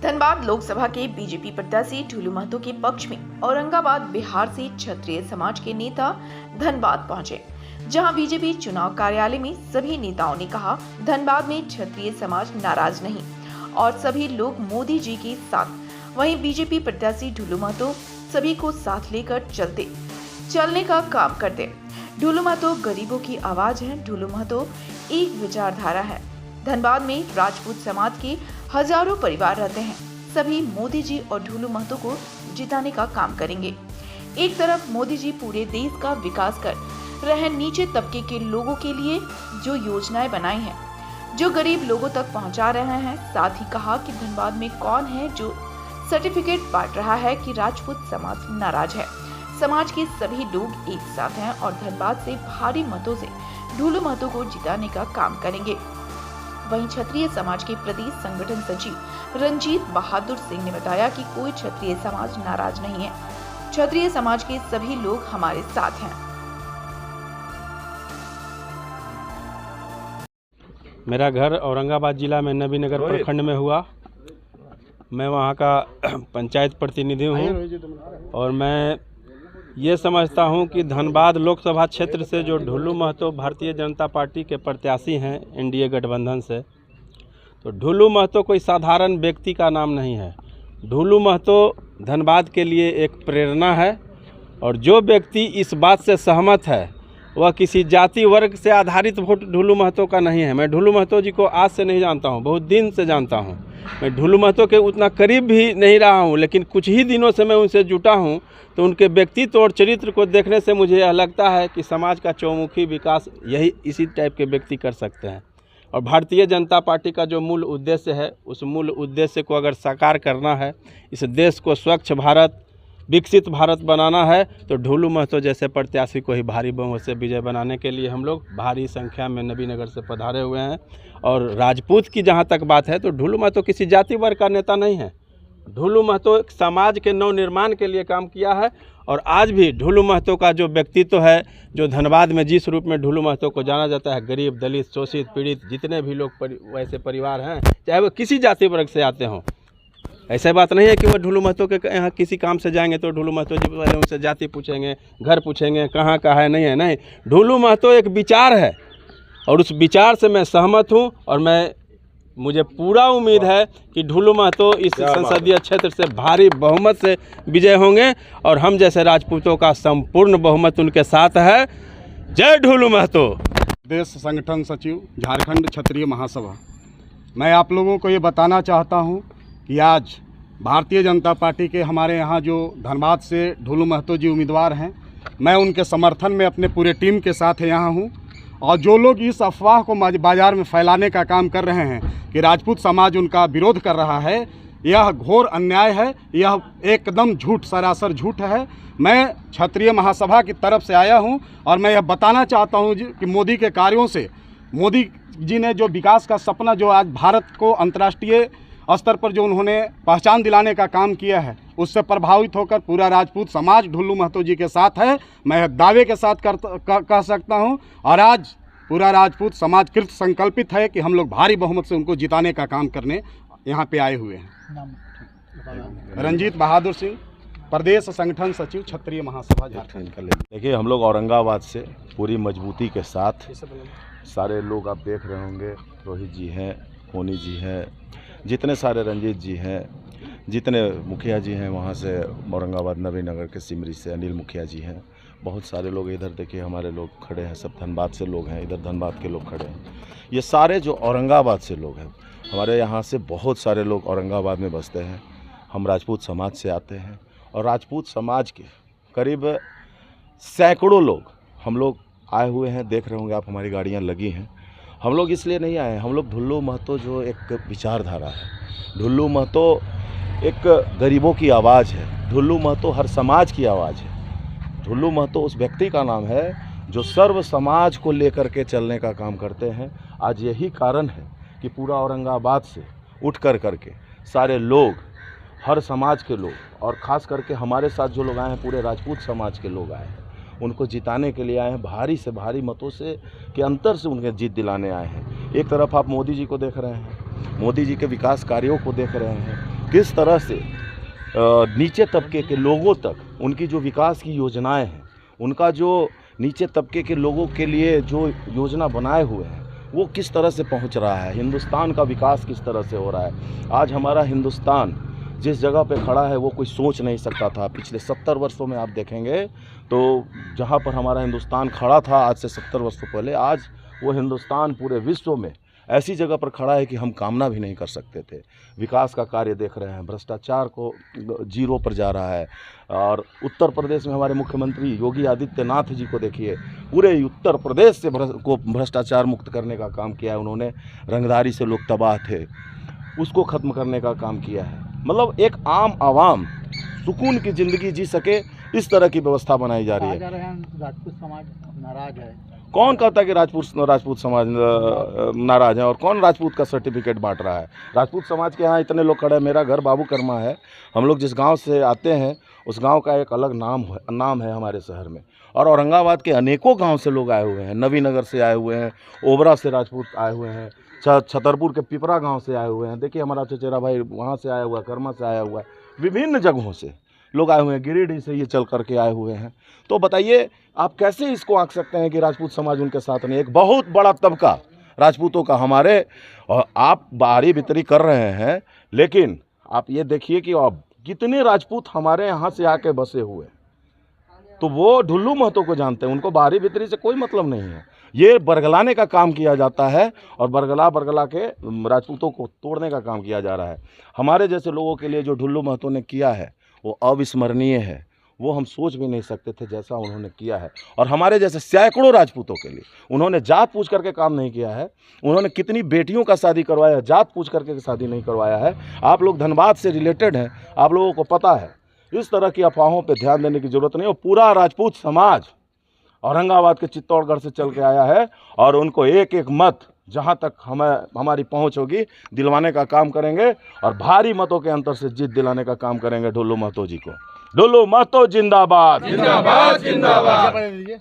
धनबाद लोकसभा के बीजेपी प्रत्याशी ढुलू महतो के पक्ष में औरंगाबाद बिहार से क्षत्रिय समाज के नेता धनबाद पहुंचे, जहां बीजेपी चुनाव कार्यालय में सभी नेताओं ने कहा धनबाद में क्षत्रिय समाज नाराज नहीं और सभी लोग मोदी जी के साथ। वहीं बीजेपी प्रत्याशी ढुलू महतो सभी को साथ लेकर चलने का काम करते। ढुलू महतो गरीबों की आवाज है। ढुलू महतो एक विचारधारा है। धनबाद में राजपूत समाज के हजारों परिवार रहते हैं। सभी मोदी जी और ढुलू महतो को जिताने का काम करेंगे। एक तरफ मोदी जी पूरे देश का विकास कर रहे हैं, नीचे तबके के लोगों के लिए जो योजनाएं बनाई हैं, जो गरीब लोगों तक पहुंचा रहे हैं। साथ ही कहा कि धनबाद में कौन है जो सर्टिफिकेट बांट रहा है कि राजपूत समाज नाराज है। समाज के सभी लोग एक साथ हैं और धनबाद से भारी मतों से ढुलू महतो को जिताने का काम करेंगे। वहीं क्षत्रिय समाज के प्रदेश संगठन सचिव रंजीत बहादुर सिंह ने बताया कि कोई क्षत्रिय समाज नाराज नहीं है। क्षत्रिय समाज के सभी लोग हमारे साथ हैं। मेरा घर औरंगाबाद जिला में नबीनगर प्रखंड में हुआ। मैं वहाँ का पंचायत प्रतिनिधि हूँ और मैं ये समझता हूँ कि धनबाद लोकसभा क्षेत्र से जो ढुलू महतो भारतीय जनता पार्टी के प्रत्याशी हैं एनडीए गठबंधन से, तो ढुलू महतो कोई साधारण व्यक्ति का नाम नहीं है। ढुलू महतो धनबाद के लिए एक प्रेरणा है और जो व्यक्ति इस बात से सहमत है वह किसी जाति वर्ग से आधारित वोट ढुलू महतो का नहीं है। मैं ढुलू महतो जी को आज से नहीं जानता हूँ, बहुत दिन से जानता हूँ। मैं ढुलू महतो के उतना करीब भी नहीं रहा हूँ, लेकिन कुछ ही दिनों से मैं उनसे जुटा हूँ, तो उनके व्यक्तित्व और चरित्र को देखने से मुझे यह लगता है कि समाज का चौमुखी विकास इसी टाइप के व्यक्ति कर सकते हैं। और भारतीय जनता पार्टी का जो मूल उद्देश्य है, उस मूल उद्देश्य को अगर साकार करना है, इस देश को स्वच्छ भारत, विकसित भारत बनाना है, तो ढुलू महतो जैसे प्रत्याशी को ही भारी बहुमत से विजय बनाने के लिए हम लोग भारी संख्या में नबीनगर से पधारे हुए हैं। और राजपूत की जहाँ तक बात है, तो ढुलू महतो किसी जाति वर्ग का नेता नहीं है। ढुलू महतो समाज के नवनिर्माण के लिए काम किया है और आज भी ढुलू महतो का जो व्यक्तित्व है, जो धनबाद में जिस रूप में ढुलू महतो को जाना जाता है, गरीब, दलित, शोषित, पीड़ित जितने भी लोग वैसे परिवार हैं, चाहे वो किसी जाति वर्ग से आते हों, ऐसा बात नहीं है कि वो ढुलू महतो के यहाँ किसी काम से जाएंगे तो ढुलू महतो जी पहले उनसे जाति पूछेंगे, घर पूछेंगे, कहाँ का है, नहीं है। नहीं, ढुलू महतो एक विचार है और उस विचार से मैं सहमत हूँ और मुझे पूरा उम्मीद है कि ढुलू महतो इस संसदीय क्षेत्र से भारी बहुमत से विजय होंगे और हम जैसे राजपूतों का संपूर्ण बहुमत उनके साथ है। जय ढुलू महतो। देश संगठन सचिव झारखंड क्षत्रिय महासभा। मैं आप लोगों को ये बताना चाहता हूँ कि आज भारतीय जनता पार्टी के हमारे यहाँ जो धनबाद से ढुलू महतो जी उम्मीदवार हैं, मैं उनके समर्थन में अपने पूरे टीम के साथ यहाँ हूँ। और जो लोग इस अफवाह को बाज़ार में फैलाने का काम कर रहे हैं कि राजपूत समाज उनका विरोध कर रहा है, यह घोर अन्याय है, यह एकदम झूठ, सरासर झूठ है। मैं क्षत्रिय महासभा की तरफ से आया हूं और मैं यह बताना चाहता हूं कि मोदी के कार्यों से, मोदी जी ने जो विकास का सपना जो आज भारत को अंतर्राष्ट्रीय स्तर पर जो उन्होंने पहचान दिलाने का काम किया है, उससे प्रभावित होकर पूरा राजपूत समाज ढुलू महतो जी के साथ है। मैं दावे के साथ कह सकता हूं और आज पूरा राजपूत समाज कृत संकल्पित है कि हम लोग भारी बहुमत से उनको जिताने का काम करने यहाँ पे आए हुए हैं। रंजीत बहादुर सिंह, प्रदेश संगठन सचिव क्षत्रिय महासभा झारखंड। देखिए, हम लोग औरंगाबाद से पूरी मजबूती के साथ, सारे लोग आप देख रहे होंगे, रोहित जी हैं, होनी जी हैं, जितने सारे रंजीत जी हैं, जितने मुखिया जी हैं, वहाँ से औरंगाबाद नबीनगर के सिमरी से अनिल मुखिया जी हैं, बहुत सारे लोग इधर देखिए हमारे लोग खड़े हैं, सब धनबाद से लोग हैं, इधर धनबाद के लोग खड़े हैं। ये सारे जो औरंगाबाद से लोग हैं, हमारे यहाँ से बहुत सारे लोग औरंगाबाद में बसते हैं। हम राजपूत समाज से आते हैं और राजपूत समाज के करीब सैकड़ों लोग हम लोग आए हुए हैं। देख रहे होंगे आप, हमारी गाड़ियाँ लगी हैं। हम लोग इसलिए नहीं आए हैं, हम लोग ढुलू महतो जो एक विचारधारा है, ढुलू महतो एक गरीबों की आवाज़ है, ढुलू महतो हर समाज की आवाज़ है। ढुलू महतो उस व्यक्ति का नाम है जो सर्व समाज को लेकर के चलने का काम करते हैं। आज यही कारण है कि पूरा औरंगाबाद से उठ करके सारे लोग, हर समाज के लोग और ख़ास करके हमारे साथ जो लोग आए हैं, पूरे राजपूत समाज के लोग आए हैं, उनको जिताने के लिए आए हैं। भारी से भारी मतों से के अंतर से उनके जीत दिलाने आए हैं। एक तरफ आप मोदी जी को देख रहे हैं, मोदी जी के विकास कार्यों को देख रहे हैं किस तरह से नीचे तबके के लोगों तक उनकी जो विकास की योजनाएं हैं, उनका जो नीचे तबके के लोगों के लिए जो योजना बनाए हुए हैं वो किस तरह से पहुंच रहा है, हिंदुस्तान का विकास किस तरह से हो रहा है। आज हमारा हिंदुस्तान जिस जगह पे खड़ा है वो कोई सोच नहीं सकता था। पिछले 70 वर्षों में आप देखेंगे तो जहाँ पर हमारा हिंदुस्तान खड़ा था आज से 70 वर्षों पहले, आज वो हिंदुस्तान पूरे विश्व में ऐसी जगह पर खड़ा है कि हम कामना भी नहीं कर सकते थे। विकास का कार्य देख रहे हैं, भ्रष्टाचार को जीरो पर जा रहा है। और उत्तर प्रदेश में हमारे मुख्यमंत्री योगी आदित्यनाथ जी को देखिए, पूरे उत्तर प्रदेश से को भ्रष्टाचार मुक्त करने का काम किया है उन्होंने। रंगदारी से लोग तबाह थे, उसको ख़त्म करने का काम किया है। मतलब एक आम आवाम सुकून की ज़िंदगी जी सके, इस तरह की व्यवस्था बनाई जा रही है। राजपूत समाज नाराज है। कौन कहता है कि राजपूत समाज नाराज है, और कौन राजपूत का सर्टिफिकेट बांट रहा है? राजपूत समाज के यहाँ इतने लोग खड़े हैं। मेरा घर बाबू कर्मा है। हम लोग जिस गांव से आते हैं उस गांव का एक अलग नाम है हमारे शहर में। और औरंगाबाद के अनेकों गांव से लोग आए हुए हैं, नवीनगर से आए हुए हैं, ओबरा से राजपूत आए हुए हैं, छतरपुर के पिपरा गांव से आए हुए हैं। देखिए हमारा चचेरा भाई वहाँ से आया हुआ है, कर्मा से आया हुआ है, विभिन्न जगहों से लोग आए हुए हैं, गिरिडीह से ये चल करके आए हुए हैं। तो बताइए आप कैसे इसको आंक सकते हैं कि राजपूत समाज उनके साथ नहीं? एक बहुत बड़ा तबका राजपूतों का हमारे, और आप बारी बितरी कर रहे हैं, लेकिन आप ये देखिए कि अब कितने राजपूत हमारे यहाँ से आके बसे हुए, तो वो ढुल्लू महतो को जानते हैं, उनको बारी बितरी से कोई मतलब नहीं है। ये बरगलाने का काम किया जाता है और बरगला के राजपूतों को तोड़ने का काम किया जा रहा है। हमारे जैसे लोगों के लिए जो ढुल्लू महतो ने किया है वो अविस्मरणीय है, वो हम सोच भी नहीं सकते थे जैसा उन्होंने किया है। और हमारे जैसे सैकड़ों राजपूतों के लिए उन्होंने जात पूछ करके काम नहीं किया है। उन्होंने कितनी बेटियों का शादी करवाया, जात पूछ करके शादी नहीं करवाया है। आप लोग धनबाद से रिलेटेड हैं, आप लोगों को पता है। इस तरह की अफवाहों पर ध्यान देने की जरूरत नहीं। और पूरा राजपूत समाज औरंगाबाद के चित्तौड़गढ़ से चल के आया है और उनको एक एक मत जहां तक हमारी पहुंच होगी दिलवाने का काम करेंगे और भारी मतों के अंतर से जीत दिलाने का काम करेंगे ढुल्लू महतो जी को। ढुल्लू महतो जिंदाबाद, जिंदाबाद, जिंदाबाद।